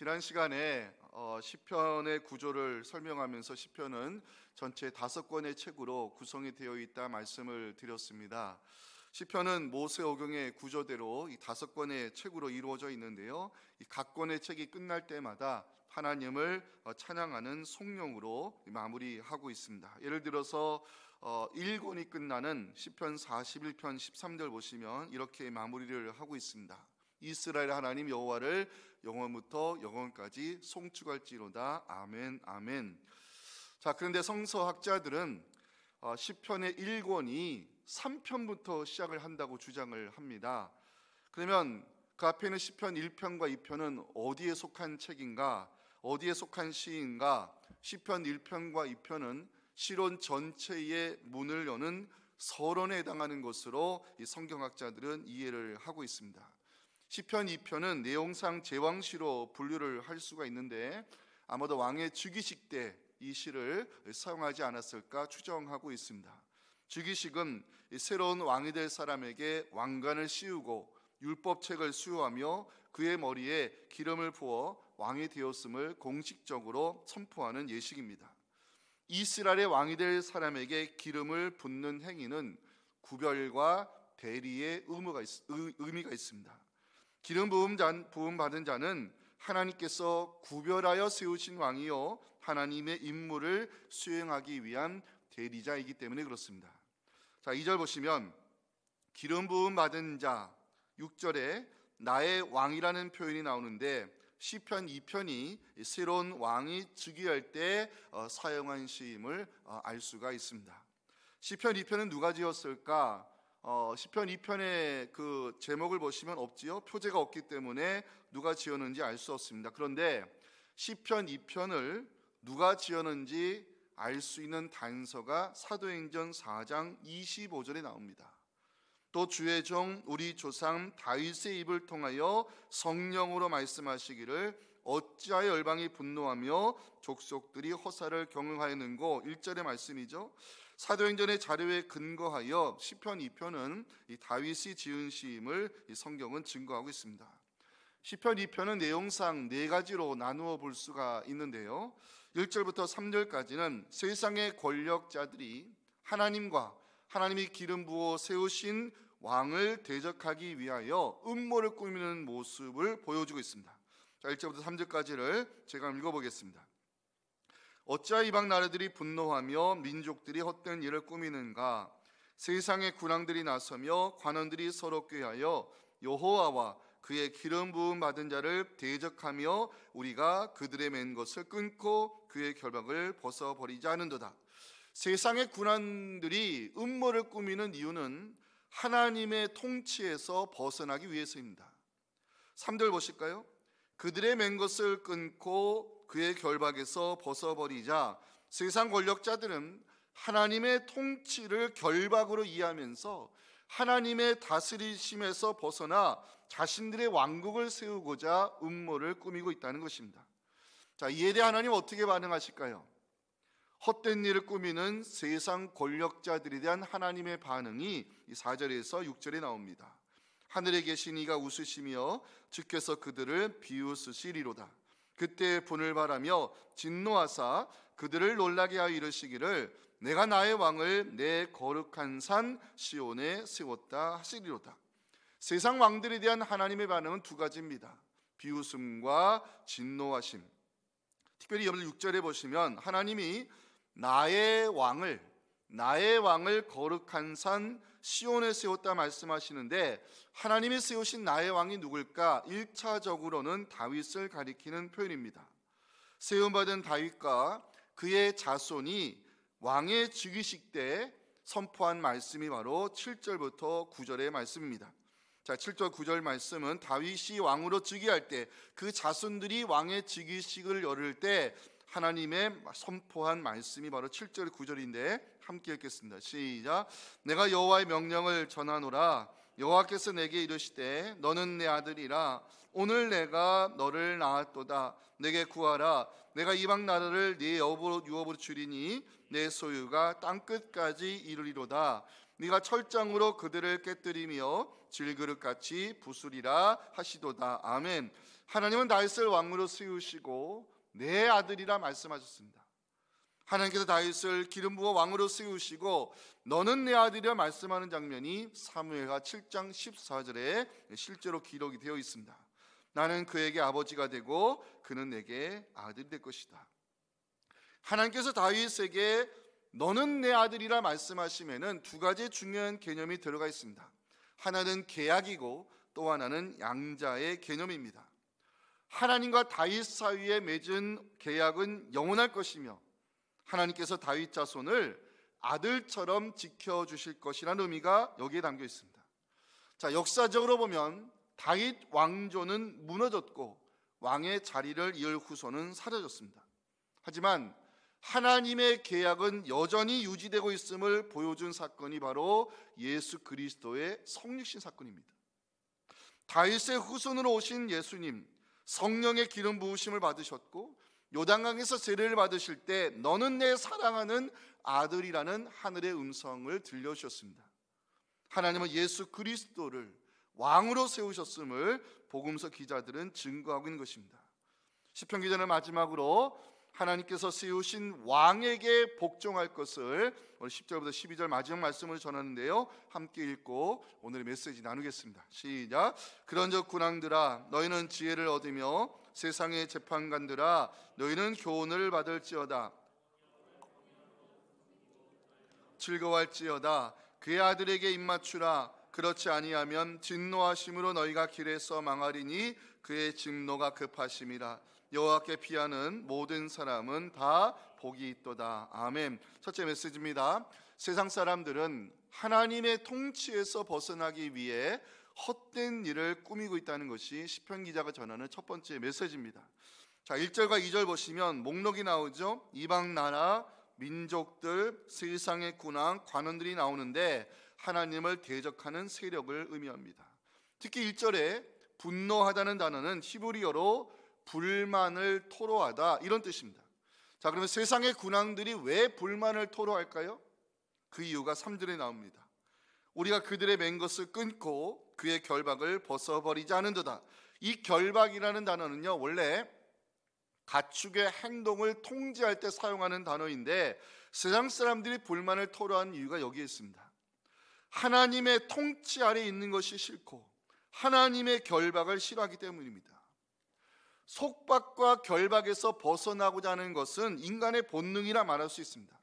지난 시간에 시편의 구조를 설명하면서 시편은 전체 5권의 책으로 구성이 되어 있다 말씀을 드렸습니다. 시편은 모세오경의 구조대로 이 5권의 책으로 이루어져 있는데요, 이 각 권의 책이 끝날 때마다 하나님을 찬양하는 송령으로 마무리하고 있습니다. 예를 들어서 1권이 끝나는 시편 41편 13절 보시면 이렇게 마무리를 하고 있습니다. 이스라엘 하나님 여호와를 영원부터 영원까지 송축할지로다. 아멘 아멘. 자, 그런데 성서학자들은 시편의 1권이 3편부터 시작을 한다고 주장을 합니다. 그러면 그 앞에 있는 시편 1편과 2편은 어디에 속한 책인가? 어디에 속한 시인가? 시편 1편과 2편은 시론 전체의 문을 여는 서론에 해당하는 것으로 이 성경학자들은 이해를 하고 있습니다. 시편 2편은 내용상 제왕시로 분류를 할 수가 있는데 아마도 왕의 즉위식 때 이 시를 사용하지 않았을까 추정하고 있습니다. 즉위식은 새로운 왕이 될 사람에게 왕관을 씌우고 율법책을 수여하며 그의 머리에 기름을 부어 왕이 되었음을 공식적으로 선포하는 예식입니다. 이스라엘의 왕이 될 사람에게 기름을 붓는 행위는 구별과 대리의 의미가 있습니다. 기름 부음 받은 자는 하나님께서 구별하여 세우신 왕이요 하나님의 임무를 수행하기 위한 대리자이기 때문에 그렇습니다. 자, 2절 보시면 기름 부음 받은 자, 6절에 나의 왕이라는 표현이 나오는데 시편 2편이 새로운 왕이 즉위할 때 사용한 시임을 알 수가 있습니다. 시편 2편은 누가 지었을까? 시편 2편의 그 제목을 보시면 없지요. 표제가 없기 때문에 누가 지었는지 알 수 없습니다. 그런데 시편 2편을 누가 지었는지 알 수 있는 단서가 사도행전 4장 25절에 나옵니다. 또 주의 종 우리 조상 다윗의 입을 통하여 성령으로 말씀하시기를 어찌하여 열방이 분노하며 족속들이 허사를 경응하였는고. 1절의 말씀이죠. 사도행전의 자료에 근거하여 시편 2편은 이 다윗이 지은 시임을 이 성경은 증거하고 있습니다. 시편 2편은 내용상 4가지로 나누어 볼 수가 있는데요, 1절부터 3절까지는 세상의 권력자들이 하나님과 하나님이 기름 부어 세우신 왕을 대적하기 위하여 음모를 꾸미는 모습을 보여주고 있습니다. 자, 1절부터 3절까지를 제가 읽어보겠습니다. 어찌하여 이방 나라들이 분노하며 민족들이 헛된 일을 꾸미는가? 세상의 군왕들이 나서며 관원들이 서로 꾀하여 여호와와 그의 기름 부음 받은 자를 대적하며 우리가 그들의 맨 것을 끊고 그의 결박을 벗어버리자 하는도다. 세상의 군왕들이 음모를 꾸미는 이유는 하나님의 통치에서 벗어나기 위해서입니다. 3절 보실까요? 그들의 맨 것을 끊고 그의 결박에서 벗어버리자. 세상 권력자들은 하나님의 통치를 결박으로 이해하면서 하나님의 다스리심에서 벗어나 자신들의 왕국을 세우고자 음모를 꾸미고 있다는 것입니다. 자, 이에 대해 하나님 어떻게 반응하실까요? 헛된 일을 꾸미는 세상 권력자들에 대한 하나님의 반응이 이 4절에서 6절에 나옵니다. 하늘에 계신 이가 웃으시며 주께서 그들을 비웃으시리로다. 그때 분을 바라며 진노하사 그들을 놀라게 하여 이르시기를 내가 나의 왕을 내 거룩한 산 시온에 세웠다 하시리로다. 세상 왕들에 대한 하나님의 반응은 2가지입니다. 비웃음과 진노하심. 특별히 여러분 6절에 보시면 하나님이 나의 왕을 거룩한 산 시온에 세웠다 말씀하시는데 하나님이 세우신 나의 왕이 누굴까? 1차적으로는 다윗을 가리키는 표현입니다. 세움받은 다윗과 그의 자손이 왕의 즉위식 때 선포한 말씀이 바로 7절부터 9절의 말씀입니다. 자, 7절 9절 말씀은 다윗이 왕으로 즉위할 때 그 자손들이 왕의 즉위식을 열을 때 하나님의 선포한 말씀이 바로 7절 9절인데 함께 읽겠습니다. 시작. 내가 여호와의 명령을 전하노라. 여호와께서 내게 이르시되 너는 내 아들이라. 오늘 내가 너를 낳았도다. 내게 구하라. 내가 이방 나라를 네 유업으로 주리니 내 소유가 땅끝까지 이르리로다. 네가 철장으로 그들을 깨뜨리며 질그릇같이 부수리라 하시도다. 아멘. 하나님은 다윗을 왕으로 세우시고 내 아들이라 말씀하셨습니다. 하나님께서 다윗을 기름 부어 왕으로 세우시고 너는 내 아들이라 말씀하는 장면이 사무엘하 7장 14절에 실제로 기록이 되어 있습니다. 나는 그에게 아버지가 되고 그는 내게 아들이 될 것이다. 하나님께서 다윗에게 너는 내 아들이라 말씀하시면은 두 가지 중요한 개념이 들어가 있습니다. 하나는 계약이고 또 하나는 양자의 개념입니다. 하나님과 다윗 사이에 맺은 계약은 영원할 것이며 하나님께서 다윗 자손을 아들처럼 지켜주실 것이라는 의미가 여기에 담겨 있습니다. 자, 역사적으로 보면 다윗 왕조는 무너졌고 왕의 자리를 이을 후손은 사라졌습니다. 하지만 하나님의 계약은 여전히 유지되고 있음을 보여준 사건이 바로 예수 그리스도의 성육신 사건입니다. 다윗의 후손으로 오신 예수님, 성령의 기름 부으심을 받으셨고 요단강에서 세례를 받으실 때 너는 내 사랑하는 아들이라는 하늘의 음성을 들려주셨습니다. 하나님은 예수 그리스도를 왕으로 세우셨음을 복음서 기자들은 증거하고 있는 것입니다. 시편 기자는 마지막으로 하나님께서 세우신 왕에게 복종할 것을 오늘 10절부터 12절 마지막 말씀을 전하는데요, 함께 읽고 오늘의 메시지 나누겠습니다. 시작. 그런즉 군왕들아 너희는 지혜를 얻으며 세상의 재판관들아 너희는 교훈을 받을지어다. 즐거워할지어다. 그의 아들에게 입맞추라. 그렇지 아니하면 진노하심으로 너희가 길에서 망하리니 그의 진노가 급하심이라. 여호와께 피하는 모든 사람은 다 복이 있도다. 아멘. 첫째 메시지입니다. 세상 사람들은 하나님의 통치에서 벗어나기 위해 헛된 일을 꾸미고 있다는 것이 시편 기자가 전하는 첫 번째 메시지입니다. 자, 1절과 2절 보시면 목록이 나오죠. 이방 나라, 민족들, 세상의 군왕, 관원들이 나오는데 하나님을 대적하는 세력을 의미합니다. 특히 1절에 분노하다는 단어는 히브리어로 불만을 토로하다 이런 뜻입니다. 자, 그러면 세상의 군왕들이 왜 불만을 토로할까요? 그 이유가 3절에 나옵니다. 우리가 그들의 맨 것을 끊고 그의 결박을 벗어버리지 않은도다. 이 결박이라는 단어는요, 원래 가축의 행동을 통제할 때 사용하는 단어인데 세상 사람들이 불만을 토로하는 이유가 여기에 있습니다. 하나님의 통치 아래 있는 것이 싫고 하나님의 결박을 싫어하기 때문입니다. 속박과 결박에서 벗어나고자 하는 것은 인간의 본능이라 말할 수 있습니다.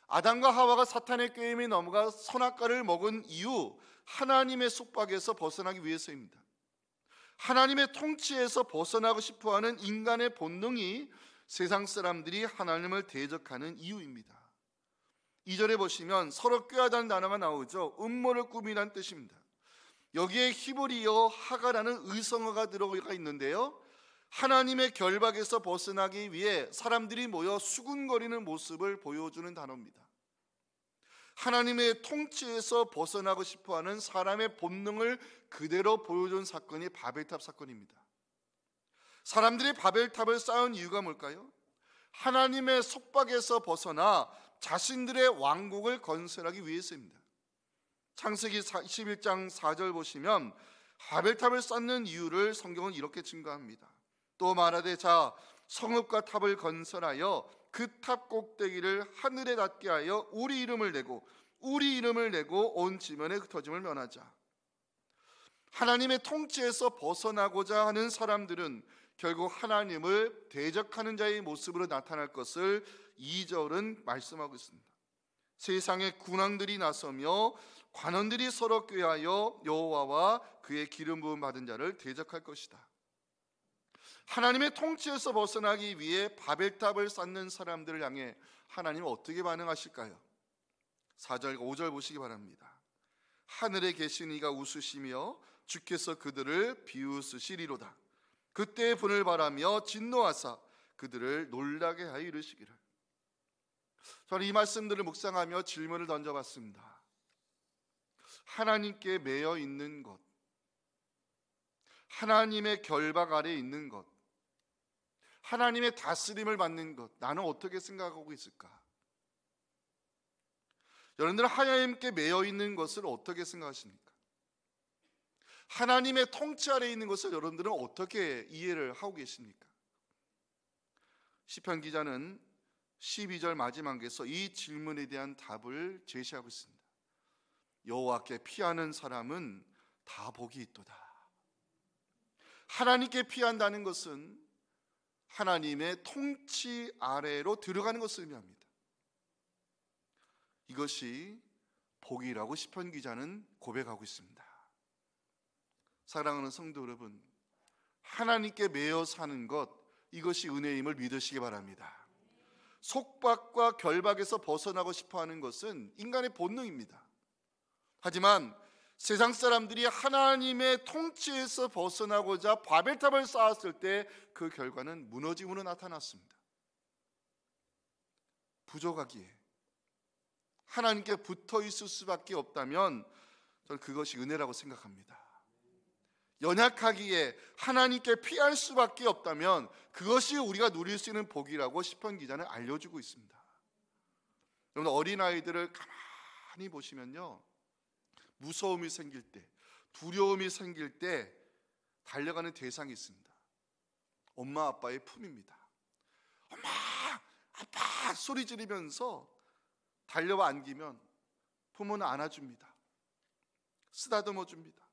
아담과 하와가 사탄의 꾀임에 넘어가 선악과를 먹은 이유, 하나님의 속박에서 벗어나기 위해서입니다. 하나님의 통치에서 벗어나고 싶어하는 인간의 본능이 세상 사람들이 하나님을 대적하는 이유입니다. 2절에 보시면 서로 꾀하다는 단어가 나오죠. 음모를 꾸미라는 뜻입니다. 여기에 히브리어 하가라는 의성어가 들어가 있는데요, 하나님의 결박에서 벗어나기 위해 사람들이 모여 수군거리는 모습을 보여주는 단어입니다. 하나님의 통치에서 벗어나고 싶어하는 사람의 본능을 그대로 보여준 사건이 바벨탑 사건입니다. 사람들이 바벨탑을 쌓은 이유가 뭘까요? 하나님의 속박에서 벗어나 자신들의 왕국을 건설하기 위해서입니다. 창세기 21장 4절 보시면 바벨탑을 쌓는 이유를 성경은 이렇게 증거합니다. 또 말하되 자 성읍과 탑을 건설하여 그 탑 꼭대기를 하늘에 닿게 하여 우리 이름을 내고 온 지면에 흩어짐을 면하자. 하나님의 통치에서 벗어나고자 하는 사람들은 결국 하나님을 대적하는 자의 모습으로 나타날 것을 2절은 말씀하고 있습니다. 세상의 군왕들이 나서며 관원들이 서로 꾀하여 여호와와 그의 기름 부음 받은 자를 대적할 것이다. 하나님의 통치에서 벗어나기 위해 바벨탑을 쌓는 사람들을 향해 하나님은 어떻게 반응하실까요? 4절, 5절 보시기 바랍니다. 하늘에 계신 이가 웃으시며 주께서 그들을 비웃으시리로다. 그때의 분을 바라며 진노하사 그들을 놀라게 하여 이르시기를. 저는 이 말씀들을 묵상하며 질문을 던져봤습니다. 하나님께 매여 있는 것, 하나님의 결박 아래 있는 것, 하나님의 다스림을 받는 것, 나는 어떻게 생각하고 있을까? 여러분들은 하나님께 매여 있는 것을 어떻게 생각하십니까? 하나님의 통치 아래에 있는 것을 여러분들은 어떻게 이해를 하고 계십니까? 시편 기자는 12절 마지막에서 이 질문에 대한 답을 제시하고 있습니다. 여호와께 피하는 사람은 다 복이 있도다. 하나님께 피한다는 것은 하나님의 통치 아래로 들어가는 것을 의미합니다. 이것이 복이라고 시편 기자는 고백하고 있습니다. 사랑하는 성도 여러분, 하나님께 매여 사는 것, 이것이 은혜임을 믿으시기 바랍니다. 속박과 결박에서 벗어나고 싶어하는 것은 인간의 본능입니다. 하지만 세상 사람들이 하나님의 통치에서 벗어나고자 바벨탑을 쌓았을 때 그 결과는 무너짐으로 나타났습니다. 부족하기에 하나님께 붙어 있을 수밖에 없다면 저는 그것이 은혜라고 생각합니다. 연약하기에 하나님께 피할 수밖에 없다면 그것이 우리가 누릴 수 있는 복이라고 시편 기자는 알려주고 있습니다. 여러분, 어린아이들을 가만히 보시면요, 무서움이 생길 때, 두려움이 생길 때 달려가는 대상이 있습니다. 엄마 아빠의 품입니다. 엄마 아빠 소리 지르면서 달려와 안기면 부모는 안아줍니다. 쓰다듬어 줍니다.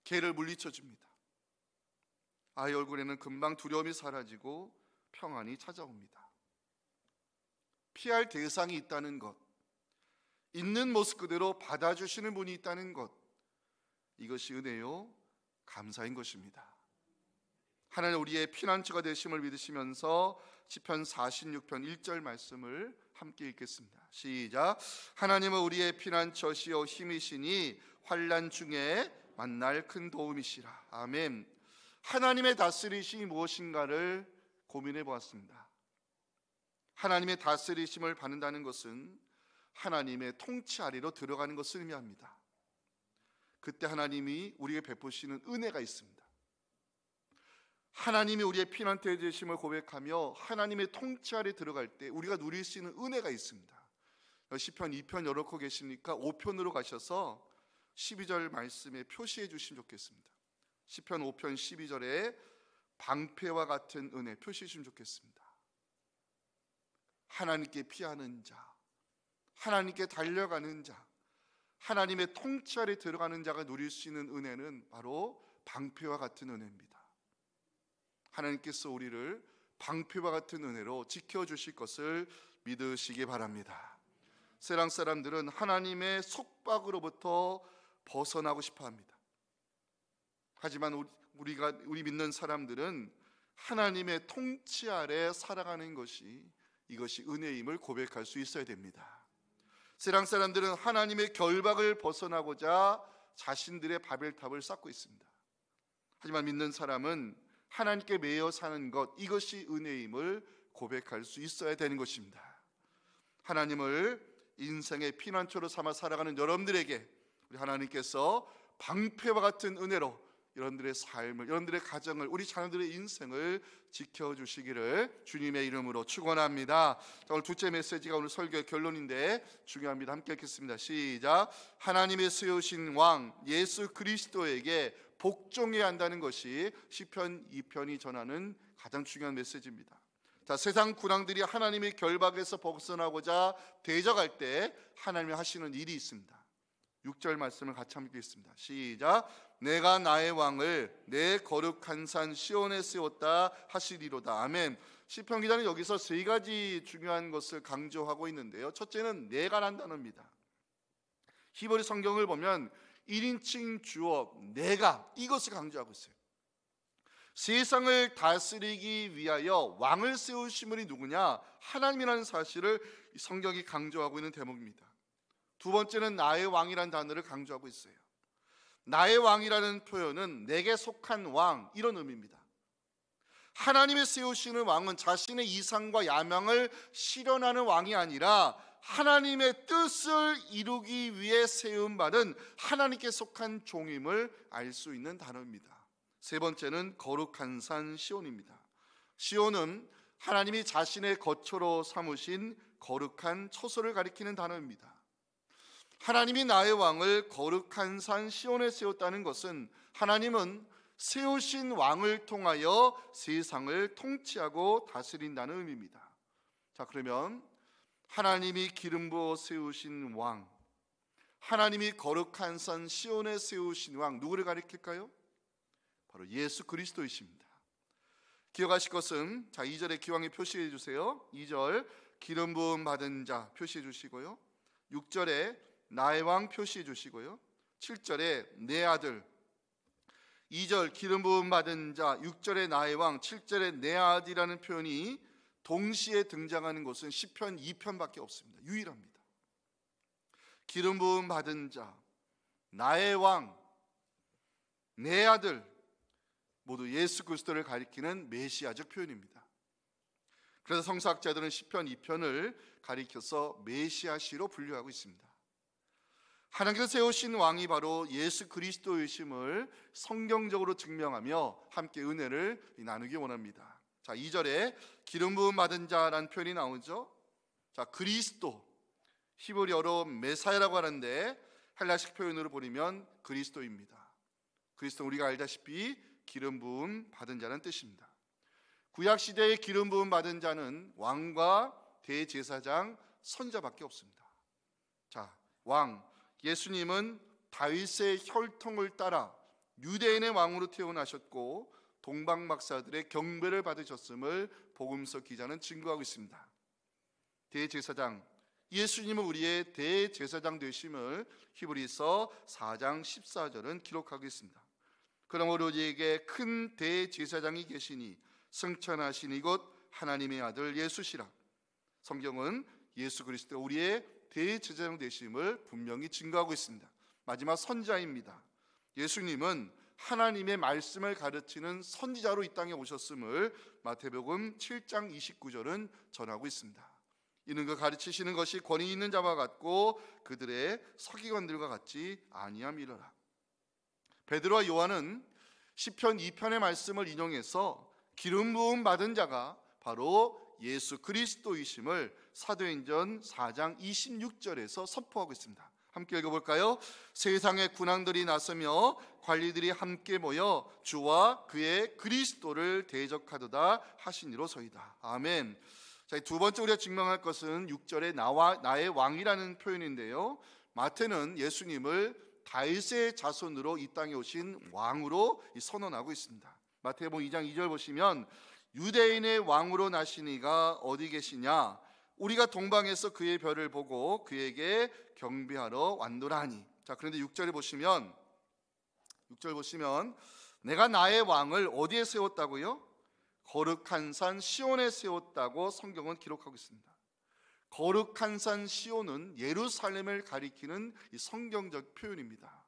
개를 물리쳐 줍니다. 아이 얼굴에는 금방 두려움이 사라지고 평안이 찾아옵니다. 피할 대상이 있다는 것, 있는 모습 그대로 받아주시는 분이 있다는 것, 이것이 은혜요 감사인 것입니다. 하나님 우리의 피난처가 되심을 믿으시면서 시편 46편 1절 말씀을 함께 읽겠습니다. 시작. 하나님은 우리의 피난처시요 힘이시니 환난 중에 만날 큰 도움이시라. 아멘. 하나님의 다스리심이 무엇인가를 고민해 보았습니다. 하나님의 다스리심을 받는다는 것은 하나님의 통치 아래로 들어가는 것을 의미합니다. 그때 하나님이 우리에게 베푸시는 은혜가 있습니다. 하나님이 우리의 피난처 되심을 고백하며 하나님의 통치 아래 들어갈 때 우리가 누릴 수 있는 은혜가 있습니다. 시편 2편 열어놓고 계십니까? 5편으로 가셔서 12절 말씀에 표시해 주시면 좋겠습니다. 시편 5편 12절에 방패와 같은 은혜 표시해 주시면 좋겠습니다. 하나님께 피하는 자, 하나님께 달려가는 자, 하나님의 통치 아래 들어가는 자가 누릴 수 있는 은혜는 바로 방패와 같은 은혜입니다. 하나님께서 우리를 방패와 같은 은혜로 지켜주실 것을 믿으시기 바랍니다. 세상 사람들은 하나님의 속박으로부터 벗어나고 싶어합니다. 하지만 우리 믿는 사람들은 하나님의 통치 아래 살아가는 이것이 은혜임을 고백할 수 있어야 됩니다. 세상 사람들은 하나님의 결박을 벗어나고자 자신들의 바벨탑을 쌓고 있습니다. 하지만 믿는 사람은 하나님께 매여 사는 것, 이것이 은혜임을 고백할 수 있어야 되는 것입니다. 하나님을 인생의 피난처로 삼아 살아가는 여러분들에게 우리 하나님께서 방패와 같은 은혜로 여러분들의 삶을, 여러분들의 가정을, 우리 자녀들의 인생을 지켜주시기를 주님의 이름으로 축원합니다. 오늘 둘째 메시지가 오늘 설교의 결론인데 중요합니다. 함께 읽겠습니다. 시작. 하나님의 세우신 왕 예수 그리스도에게 복종해야 한다는 것이 시편 2편이 전하는 가장 중요한 메시지입니다. 자, 세상 군왕들이 하나님의 결박에서 벗어나고자 대적할 때 하나님이 하시는 일이 있습니다. 6절 말씀을 같이 함께 읽겠습니다. 시작. 내가 나의 왕을 내 거룩한 산 시온에 세웠다 하시리로다. 아멘. 시편 기자는 여기서 세 가지 중요한 것을 강조하고 있는데요. 첫째는 내가란 단어입니다. 히브리 성경을 보면 1인칭 주어 내가, 이것을 강조하고 있어요. 세상을 다스리기 위하여 왕을 세우신 분이 누구냐? 하나님이라는 사실을 성경이 강조하고 있는 대목입니다. 두 번째는 나의 왕이라는 단어를 강조하고 있어요. 나의 왕이라는 표현은 내게 속한 왕, 이런 의미입니다. 하나님의 세우시는 왕은 자신의 이상과 야망을 실현하는 왕이 아니라 하나님의 뜻을 이루기 위해 세움받은 하나님께 속한 종임을 알 수 있는 단어입니다. 세 번째는 거룩한 산 시온입니다. 시온은 하나님이 자신의 거처로 삼으신 거룩한 처소를 가리키는 단어입니다. 하나님이 나의 왕을 거룩한 산 시온에 세웠다는 것은 하나님은 세우신 왕을 통하여 세상을 통치하고 다스린다는 의미입니다. 자, 그러면 하나님이 기름 부어 세우신 왕, 하나님이 거룩한 산 시온에 세우신 왕, 누구를 가리킬까요? 바로 예수 그리스도이십니다. 기억하실 것은, 자, 2절에 기왕에 표시해 주세요. 2절 기름 부음 받은 자 표시해 주시고요, 6절에 나의 왕 표시해 주시고요, 7절에 내 아들, 2절 기름 부음 받은 자, 6절에 나의 왕, 7절에 내 아들이라는 표현이 동시에 등장하는 것은 시편 2편밖에 없습니다. 유일합니다. 기름 부음 받은 자, 나의 왕, 내 아들, 모두 예수 그리스도를 가리키는 메시아적 표현입니다. 그래서 성서학자들은 시편 2편을 가리켜서 메시아시로 분류하고 있습니다. 하나님께서 세우신 왕이 바로 예수 그리스도이심을 성경적으로 증명하며 함께 은혜를 나누기 원합니다. 자, 2절에 기름 부음 받은 자라는 표현이 나오죠. 자, 그리스도, 히브리어로 메사야라고 하는데 헬라식 표현으로 보면 그리스도입니다. 그리스도 우리가 알다시피 기름 부음 받은 자라는 뜻입니다. 구약 시대의 기름 부음 받은 자는 왕과 대제사장, 선자밖에 없습니다. 자, 왕 예수님은 다윗의 혈통을 따라 유대인의 왕으로 태어나셨고 동방 박사들의 경배를 받으셨음을 복음서 기자는 증거하고 있습니다. 대제사장, 예수님은 우리의 대제사장 되심을 히브리서 4장 14절은 기록하고 있습니다. 그러므로 우리에게 큰 대제사장이 계시니 승천하신 이곳 하나님의 아들 예수시라. 성경은 예수 그리스도 우리의 대제사장 되심을 분명히 증거하고 있습니다. 마지막 선자입니다. 예수님은 하나님의 말씀을 가르치는 선지자로 이 땅에 오셨음을 마태복음 7장 29절은 전하고 있습니다. 이는 그 가르치시는 것이 권위 있는 자와 같고 그들의 서기관들과 같지 아니함이로라. 베드로와 요한은 시편 2편의 말씀을 인용해서 기름 부음 받은 자가 바로 예수 그리스도이심을 사도행전 4장 26절에서 선포하고 있습니다. 함께 읽어볼까요? 세상의 군왕들이 나서며 관리들이 함께 모여 주와 그의 그리스도를 대적하도다 하시니로소이다. 아멘. 자, 두 번째 우리가 증명할 것은 6절에 나의 왕이라는 표현인데요, 마태는 예수님을 다윗의 자손으로 이 땅에 오신 왕으로 선언하고 있습니다. 마태복음 2장 2절 보시면 유대인의 왕으로 나신 이가 어디 계시냐, 우리가 동방에서 그의 별을 보고 그에게 경배하러 왔노라니. 자, 그런데 6절 보시면 내가 나의 왕을 어디에 세웠다고요? 거룩한 산 시온에 세웠다고 성경은 기록하고 있습니다. 거룩한 산 시온은 예루살렘을 가리키는 이 성경적 표현입니다.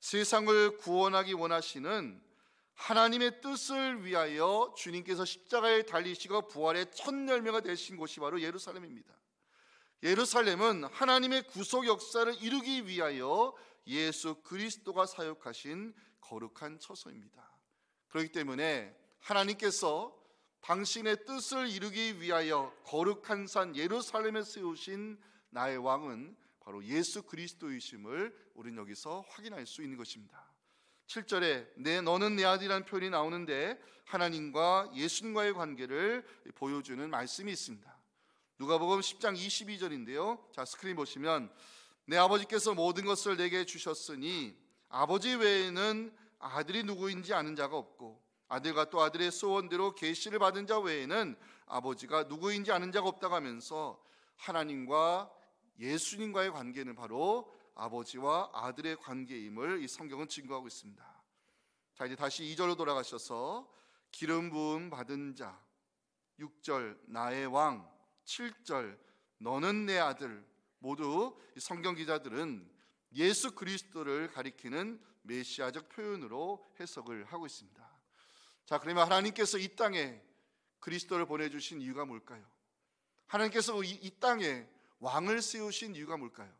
세상을 구원하기 원하시는 하나님의 뜻을 위하여 주님께서 십자가에 달리시고 부활의 첫 열매가 되신 곳이 바로 예루살렘입니다. 예루살렘은 하나님의 구속 역사를 이루기 위하여 예수 그리스도가 사역하신 거룩한 처소입니다. 그렇기 때문에 하나님께서 당신의 뜻을 이루기 위하여 거룩한 산 예루살렘에 세우신 나의 왕은 바로 예수 그리스도이심을 우리는 여기서 확인할 수 있는 것입니다. 7절에 너는 내 아들이라는 표현이 나오는데 하나님과 예수님과의 관계를 보여주는 말씀이 있습니다. 누가복음 10장 22절인데요. 자, 스크린 보시면 내 아버지께서 모든 것을 내게 주셨으니 아버지 외에는 아들이 누구인지 아는 자가 없고 아들과 또 아들의 소원대로 계시를 받은 자 외에는 아버지가 누구인지 아는 자가 없다고 하면서 하나님과 예수님과의 관계는 바로 아버지와 아들의 관계임을 이 성경은 증거하고 있습니다. 자, 이제 다시 2절로 돌아가셔서 기름 부음 받은 자, 6절 나의 왕, 7절 너는 내 아들, 모두 이 성경 기자들은 예수 그리스도를 가리키는 메시아적 표현으로 해석을 하고 있습니다. 자, 그러면 하나님께서 이 땅에 그리스도를 보내주신 이유가 뭘까요? 하나님께서 이 땅에 왕을 세우신 이유가 뭘까요?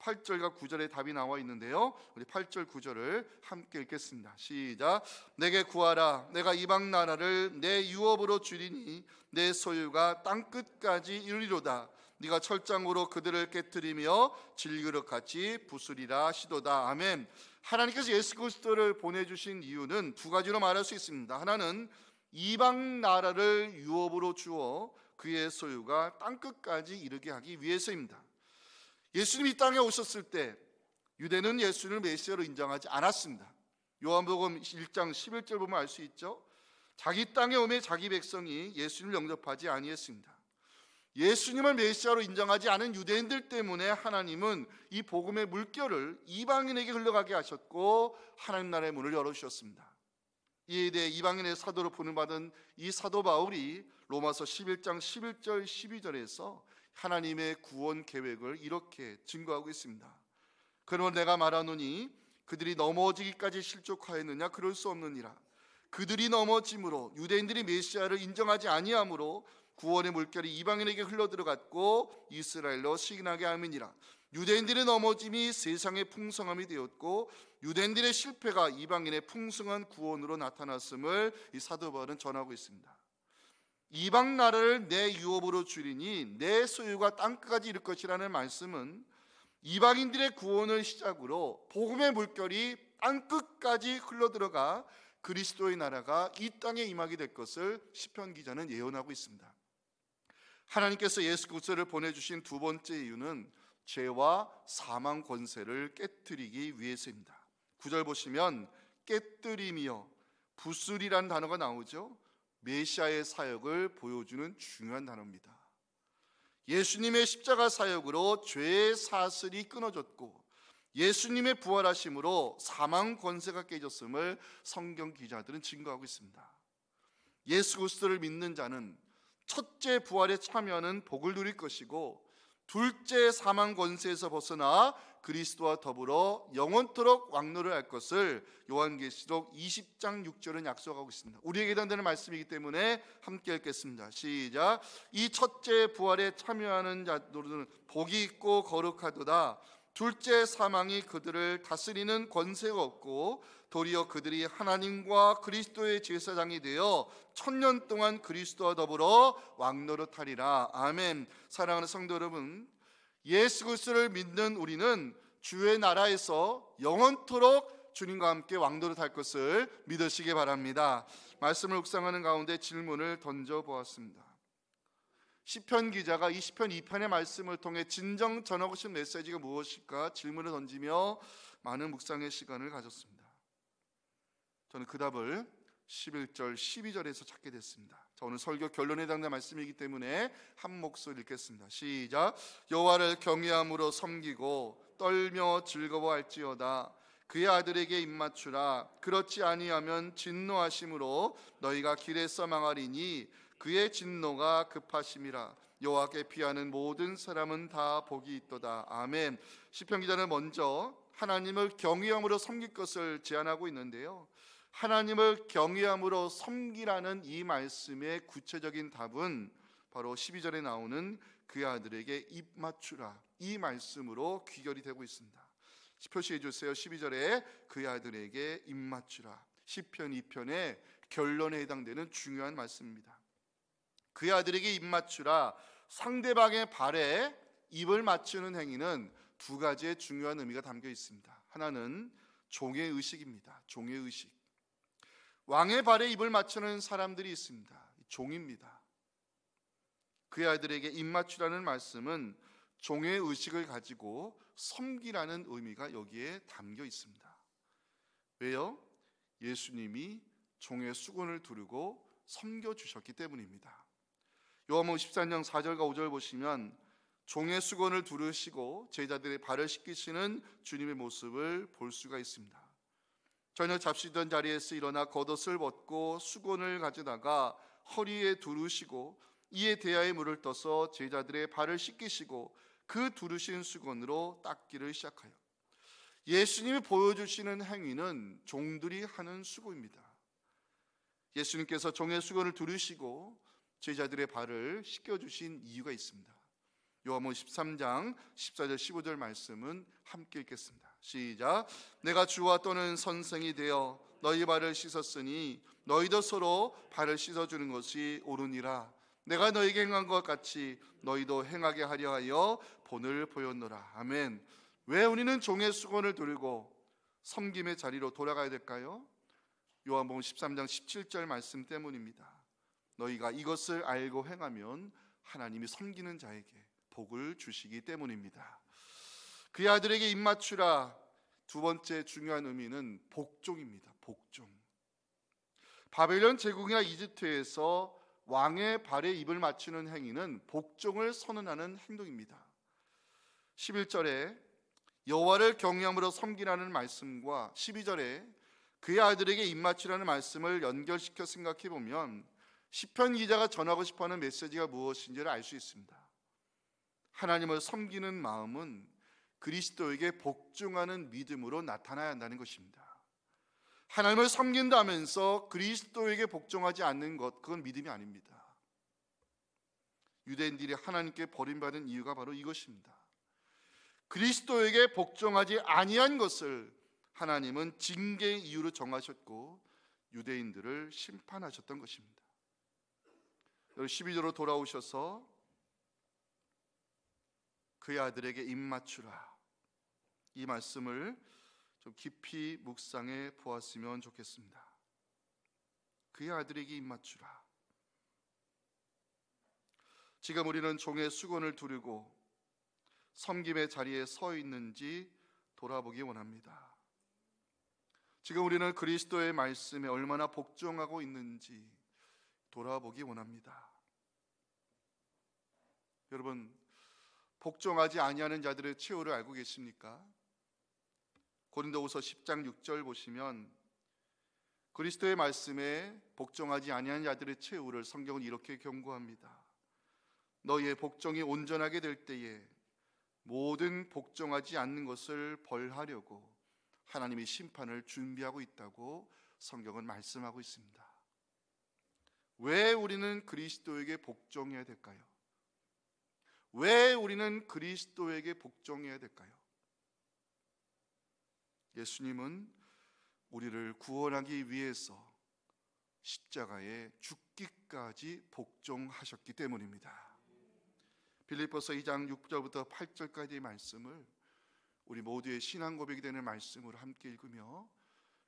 8절과 9절에 답이 나와 있는데요, 우리 8절 9절을 함께 읽겠습니다. 시작. 내게 구하라. 내가 이방 나라를 내 유업으로 주리니 내 소유가 땅끝까지 이르리로다. 네가 철장으로 그들을 깨뜨리며 질그릇같이 부수리라 하시도다. 아멘. 하나님께서 예수 그리스도를 보내주신 이유는 두 가지로 말할 수 있습니다. 하나는 이방 나라를 유업으로 주어 그의 소유가 땅끝까지 이르게 하기 위해서입니다. 예수님이 이 땅에 오셨을 때 유대는 예수님을 메시아로 인정하지 않았습니다. 요한복음 1장 11절 보면 알 수 있죠. 자기 땅에 오매 자기 백성이 예수님을 영접하지 아니했습니다. 예수님을 메시아로 인정하지 않은 유대인들 때문에 하나님은 이 복음의 물결을 이방인에게 흘러가게 하셨고 하나님 나라의 문을 열어주셨습니다. 이에 대해 이방인의 사도로 부름받은 이 사도 바울이 로마서 11장 11절 12절에서 하나님의 구원 계획을 이렇게 증거하고 있습니다. 그러므로 내가 말하노니 그들이 넘어지기까지 실족하였느냐? 그럴 수 없느니라. 그들이 넘어짐으로 유대인들이 메시아를 인정하지 아니함으로 구원의 물결이 이방인에게 흘러들어갔고 이스라엘로 시인하게 함이니라. 유대인들의 넘어짐이 세상의 풍성함이 되었고 유대인들의 실패가 이방인의 풍성한 구원으로 나타났음을 이 사도 바울은 전하고 있습니다. 이방 나라를 내 유업으로 주리니 내 소유가 땅끝까지 이를 것이라는 말씀은 이방인들의 구원을 시작으로 복음의 물결이 땅끝까지 흘러들어가 그리스도의 나라가 이 땅에 임하게 될 것을 시편 기자는 예언하고 있습니다. 하나님께서 예수 그리스도를 보내주신 두 번째 이유는 죄와 사망 권세를 깨뜨리기 위해서입니다. 9절 보시면 깨뜨리며 부술이라는 단어가 나오죠. 메시아의 사역을 보여주는 중요한 단어입니다. 예수님의 십자가 사역으로 죄의 사슬이 끊어졌고 예수님의 부활하심으로 사망 권세가 깨졌음을 성경 기자들은 증거하고 있습니다. 예수 그리스도를 믿는 자는 첫째 부활에 참여하는 복을 누릴 것이고 둘째 사망 권세에서 벗어나 그리스도와 더불어 영원토록 왕노를 할 것을 요한계시록 20장 6절은 약속하고 있습니다. 우리에게 해당되는 말씀이기 때문에 함께 읽겠습니다. 시작. 이 첫째 부활에 참여하는 자들은 복이 있고 거룩하도다. 둘째 사망이 그들을 다스리는 권세가 없고 도리어 그들이 하나님과 그리스도의 제사장이 되어 1000년 동안 그리스도와 더불어 왕노릇하리라. 아멘. 사랑하는 성도 여러분, 예수 그리스도를 믿는 우리는 주의 나라에서 영원토록 주님과 함께 왕노릇할 것을 믿으시기 바랍니다. 말씀을 묵상하는 가운데 질문을 던져보았습니다. 시편 기자가 이 시편 2편의 말씀을 통해 진정 전하고 싶은 메시지가 무엇일까 질문을 던지며 많은 묵상의 시간을 가졌습니다. 저는 그 답을 11절 12절에서 찾게 됐습니다. 자, 오늘 설교 결론에 해당되는 말씀이기 때문에 한 목소리 읽겠습니다. 시작. 여호와를 경외함으로 섬기고 떨며 즐거워할지어다. 그의 아들에게 입맞추라. 그렇지 아니하면 진노하심으로 너희가 길에서 망하리니 그의 진노가 급하심이라. 여호와께 피하는 모든 사람은 다 복이 있도다. 아멘. 시편 기자는 먼저 하나님을 경외함으로 섬길 것을 제안하고 있는데요, 하나님을 경외함으로 섬기라는 이 말씀의 구체적인 답은 바로 12절에 나오는 그의 아들에게 입맞추라, 이 말씀으로 귀결이 되고 있습니다. 표시해 주세요. 12절에 그의 아들에게 입맞추라. 시편 2편의 결론에 해당되는 중요한 말씀입니다. 그의 아들에게 입맞추라. 상대방의 발에 입을 맞추는 행위는 두 가지의 중요한 의미가 담겨 있습니다. 하나는 종의 의식입니다. 종의 의식. 왕의 발에 입을 맞추는 사람들이 있습니다. 종입니다. 그의 아들에게 입 맞추라는 말씀은 종의 의식을 가지고 섬기라는 의미가 여기에 담겨 있습니다. 왜요? 예수님이 종의 수건을 두르고 섬겨주셨기 때문입니다. 요한복음 14장 4절과 5절 보시면 종의 수건을 두르시고 제자들의 발을 씻기시는 주님의 모습을 볼 수가 있습니다. 저녁 잡수던 자리에서 일어나 겉옷을 벗고 수건을 가져다가 허리에 두르시고 이에 대야에 물을 떠서 제자들의 발을 씻기시고 그 두르신 수건으로 닦기를 시작하여 예수님이 보여주시는 행위는 종들이 하는 수고입니다. 예수님께서 종의 수건을 두르시고 제자들의 발을 씻겨주신 이유가 있습니다. 요한복음 13장 14절 15절 말씀은 함께 읽겠습니다. 시작. 내가 주와 또는 선생이 되어 너희 발을 씻었으니 너희도 서로 발을 씻어주는 것이 옳으니라. 내가 너에게 행한 것 같이 너희도 행하게 하려 하여 본을 보였노라. 아멘. 왜 우리는 종의 수건을 들고 섬김의 자리로 돌아가야 될까요? 요한복음 13장 17절 말씀 때문입니다. 너희가 이것을 알고 행하면 하나님이 섬기는 자에게 복을 주시기 때문입니다. 그의 아들에게 입맞추라. 두 번째 중요한 의미는 복종입니다. 복종. 바벨론 제국이나 이집트에서 왕의 발에 입을 맞추는 행위는 복종을 선언하는 행동입니다. 11절에 여호와를 경외함으로 섬기라는 말씀과 12절에 그의 아들에게 입맞추라는 말씀을 연결시켜 생각해 보면 시편 기자가 전하고 싶어하는 메시지가 무엇인지를 알 수 있습니다. 하나님을 섬기는 마음은 그리스도에게 복종하는 믿음으로 나타나야 한다는 것입니다. 하나님을 섬긴다면서 그리스도에게 복종하지 않는 것, 그건 믿음이 아닙니다. 유대인들이 하나님께 버림받은 이유가 바로 이것입니다. 그리스도에게 복종하지 아니한 것을 하나님은 징계의 이유로 정하셨고 유대인들을 심판하셨던 것입니다. 12절로 돌아오셔서 그의 아들에게 입맞추라, 이 말씀을 좀 깊이 묵상해 보았으면 좋겠습니다. 그의 아들에게 입맞추라. 지금 우리는 종의 수건을 두르고 섬김의 자리에 서 있는지 돌아보기 원합니다. 지금 우리는 그리스도의 말씀에 얼마나 복종하고 있는지 돌아보기 원합니다. 여러분, 복종하지 아니하는 자들의 최후를 알고 계십니까? 고린도후서 10장 6절 보시면 그리스도의 말씀에 복종하지 아니하는 자들의 최후를 성경은 이렇게 경고합니다. 너희의 복종이 온전하게 될 때에 모든 복종하지 않는 것을 벌하려고 하나님이 심판을 준비하고 있다고 성경은 말씀하고 있습니다. 왜 우리는 그리스도에게 복종해야 될까요? 왜 우리는 그리스도에게 복종해야 될까요? 예수님은 우리를 구원하기 위해서 십자가에 죽기까지 복종하셨기 때문입니다. 빌립보서 2장 6절부터 8절까지의 말씀을 우리 모두의 신앙 고백이 되는 말씀으로 함께 읽으며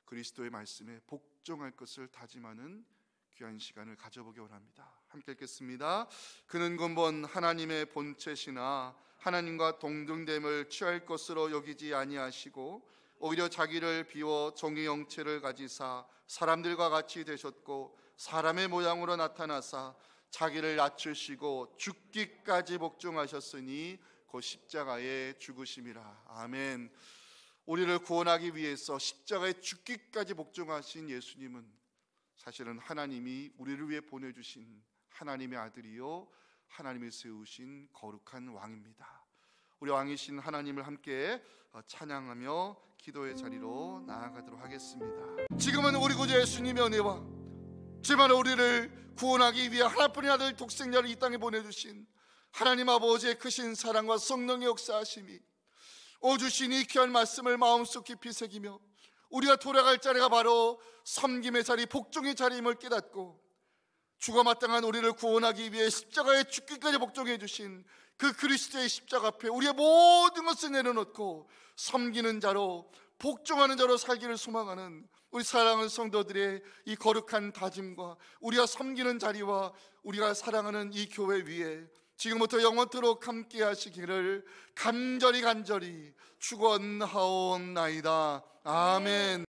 그리스도의 말씀에 복종할 것을 다짐하는 귀한 시간을 가져보기 원합니다. 함께 읽겠습니다. 그는 근본 하나님의 본체시나 하나님과 동등됨을 취할 것으로 여기지 아니하시고 오히려 자기를 비워 종의 형체를 가지사 사람들과 같이 되셨고 사람의 모양으로 나타나사 자기를 낮추시고 죽기까지 복종하셨으니 곧 십자가에 죽으심이라. 아멘. 우리를 구원하기 위해서 십자가에 죽기까지 복종하신 예수님은 사실은 하나님이 우리를 위해 보내주신 하나님의 아들이요 하나님이 세우신 거룩한 왕입니다. 우리 왕이신 하나님을 함께 찬양하며 기도의 자리로 나아가도록 하겠습니다. 지금은 우리 구주 예수님의 은혜와 주만은 우리를 구원하기 위해 하나뿐인 아들 독생자를 이 땅에 보내주신 하나님 아버지의 크신 사랑과 성령의 역사하심이 주신 이 귀한 말씀을 마음속 깊이 새기며 우리가 돌아갈 자리가 바로 섬김의 자리, 복종의 자리임을 깨닫고 죽어 마땅한 우리를 구원하기 위해 십자가에 죽기까지 복종해 주신 그 그리스도의 십자가 앞에 우리의 모든 것을 내려놓고 섬기는 자로, 복종하는 자로 살기를 소망하는 우리 사랑하는 성도들의 이 거룩한 다짐과 우리가 섬기는 자리와 우리가 사랑하는 이 교회 위에 지금부터 영원토록 함께 하시기를 간절히 축원하옵나이다. 아멘.